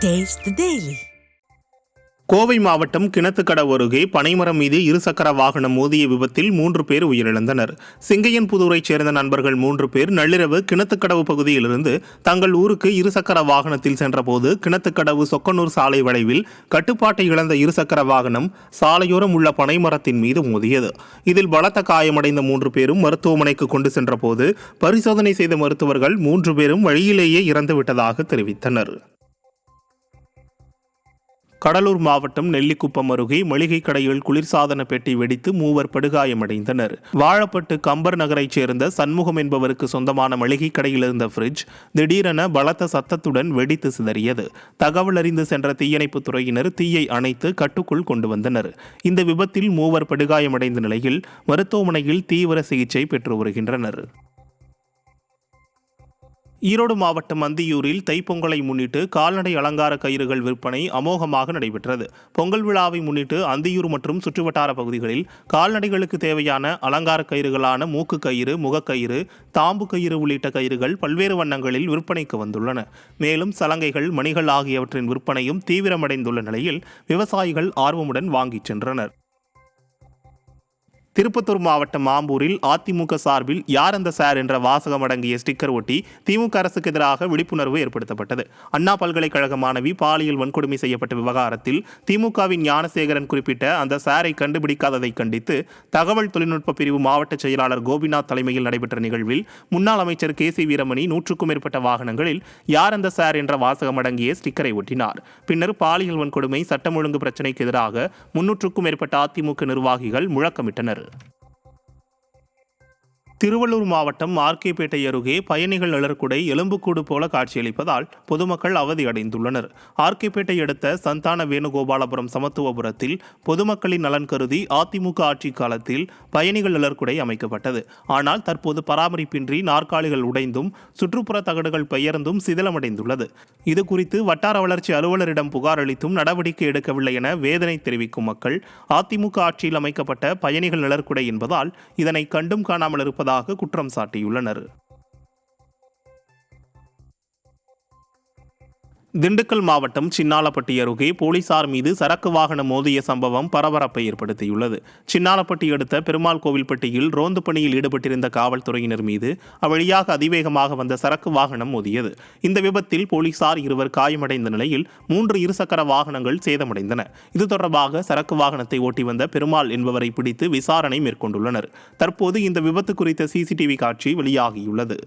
Taste the Daily. Kovai மாவட்டம் கிணத்துக்கடவு அருகே பனைமரம் மீது இருசக்கர வாகனம் மோதிய விபத்தில் 3 பேர் உயிரிழந்தனர். சிங்கையன்புதூரைச் சேர்ந்த நண்பர்கள் 3 பேர் நள்ளிரவு கிணத்துக்கடவு பகுதியிலிருந்து தங்கள் ஊருக்கு இருசக்கர வாகனத்தில் சென்றபோது கிணத்துக்கடவு சொக்கனூர் சாலை வளைவில் கட்டுப்பாட்டை இழந்த இருசக்கர வாகனம் சாலையோரம் உள்ள பனைமரத்தின் மீது மோதியது. இதில் பலத்த காயமடைந்த 3 பேரும் மருத்துவமனைக்கு கொண்டு சென்றபோது பரிசோதனை செய்த மருத்துவர்கள் 3 பேரும் வழியிலேயே இறந்துவிட்டதாக தெரிவித்தனர். கடலூர் மாவட்டம் நெல்லிக்குப்பம் அருகே மளிகை கடையில் குளிர்சாதன பெட்டி வெடித்து 3 படுகாயமடைந்தனர். வாழப்பட்டு கம்பர் நகரைச் சேர்ந்த சண்முகம் என்பவருக்கு சொந்தமான மளிகை கடையில் இருந்த ஃப்ரிட்ஜ் திடீரென பலத்த சத்தத்துடன் வெடித்து சிதறியது. தகவல் அறிந்து சென்ற தீயணைப்புத் துறையினர் தீயை அணைத்து கட்டுக்குள் கொண்டு வந்தனர். இந்த விபத்தில் 3 படுகாயமடைந்த நிலையில் மருத்துவமனையில் தீவிர சிகிச்சை பெற்று வருகின்றனர். ஈரோடு மாவட்டம் அந்தியூரில் தைப்பொங்கலை முன்னிட்டு கால்நடை அலங்கார கயிறுகள் விற்பனை அமோகமாக நடைபெற்றது. பொங்கல் விழாவை முன்னிட்டு அந்தியூர் மற்றும் சுற்றுவட்டார பகுதிகளில் கால்நடைகளுக்கு தேவையான அலங்கார கயிறுகளான மூக்கு கயிறு, முகக்கயிறு, தாம்பு கயிறு உள்ளிட்ட கயிறுகள் பல்வேறு வண்ணங்களில் விற்பனைக்கு வந்துள்ளன. மேலும் சலங்கைகள், மணிகள் ஆகியவற்றின் விற்பனையும் தீவிரமடைந்துள்ள நிலையில் விவசாயிகள் ஆர்வமுடன் வாங்கிச் சென்றனர். திருப்பத்தூர் மாவட்டம் ஆம்பூரில் அதிமுக சார்பில் யார் அந்த சார் என்ற வாசகம் அடங்கிய ஸ்டிக்கர் ஒட்டி திமுக அரசுக்கு எதிராக விழிப்புணர்வு ஏற்படுத்தப்பட்டது. அண்ணா பல்கலைக்கழக மாணவி பாலியல் வன்கொடுமை செய்யப்பட்ட விவகாரத்தில் திமுகவின் ஞானசேகரன் குறிப்பிட்ட அந்த சாரை கண்டுபிடிக்காததை கண்டித்து தகவல் தொழில்நுட்ப பிரிவு மாவட்ட செயலாளர் கோபிநாத் தலைமையில் நடைபெற்ற நிகழ்வில் முன்னாள் அமைச்சர் KC வீரமணி 100க்கும் மேற்பட்ட வாகனங்களில் யார் அந்த சார் என்ற வாசகம் அடங்கிய ஸ்டிக்கரை ஒட்டினார். பின்னர் பாலியல் வன்கொடுமை, சட்டம் ஒழுங்கு பிரச்சினைக்கு எதிராக 300க்கும் மேற்பட்ட அதிமுக நிர்வாகிகள் முழக்கமிட்டனர். திருவள்ளூர் மாவட்டம் ஆர்கேபேட்டை அருகே பயணிகள் நிழற்குடை எலும்புக்கூடு போல காட்சியளிப்பதால் பொதுமக்கள் அவதியடைந்துள்ளனர். ஆர்கேபேட்டை அடுத்த சந்தான வேணுகோபாலபுரம் சமத்துவபுரத்தில் பொதுமக்களின் நலன் கருதி அதிமுக ஆட்சி காலத்தில் பயணிகள் நிழற்குடை அமைக்கப்பட்டது. ஆனால் தற்போது பராமரிப்பின்றி நாற்காலிகள் உடைந்தும் சுற்றுப்புற தகடுகள் பெயர்ந்தும் சிதிலமடைந்துள்ளது. இதுகுறித்து வட்டார வளர்ச்சி அலுவலரிடம் புகார் அளித்தும் நடவடிக்கை எடுக்கவில்லை என வேதனை தெரிவிக்கும் மக்கள் அதிமுக ஆட்சியில் அமைக்கப்பட்ட பயணிகள் நிழற்குடை என்பதால் இதனை கண்டும் காணாமல் இருப்பதாக குற்றம் சாட்டியுள்ளனர். திண்டுக்கல் மாவட்டம் சின்னாலப்பட்டி அருகே போலீசார் மீது சரக்கு வாகனம் மோதிய சம்பவம் பரபரப்பை ஏற்படுத்தியுள்ளது. சின்னாலப்பட்டி அடுத்த பெருமாள் கோவில்பட்டியில் ரோந்து பணியில் ஈடுபட்டிருந்த காவல்துறையினர் மீது அவ்வழியாக அதிவேகமாக வந்த சரக்கு வாகனம் மோதியது. இந்த விபத்தில் போலீசார் 2 காயமடைந்த நிலையில் 3 இருசக்கர வாகனங்கள் சேதமடைந்தன. இது தொடர்பாக சரக்கு வாகனத்தை ஓட்டி வந்த பெருமாள் என்பவரை பிடித்து விசாரணை மேற்கொண்டுள்ளனர். தற்போது இந்த விபத்து குறித்த CCTV காட்சி வெளியாகியுள்ளது.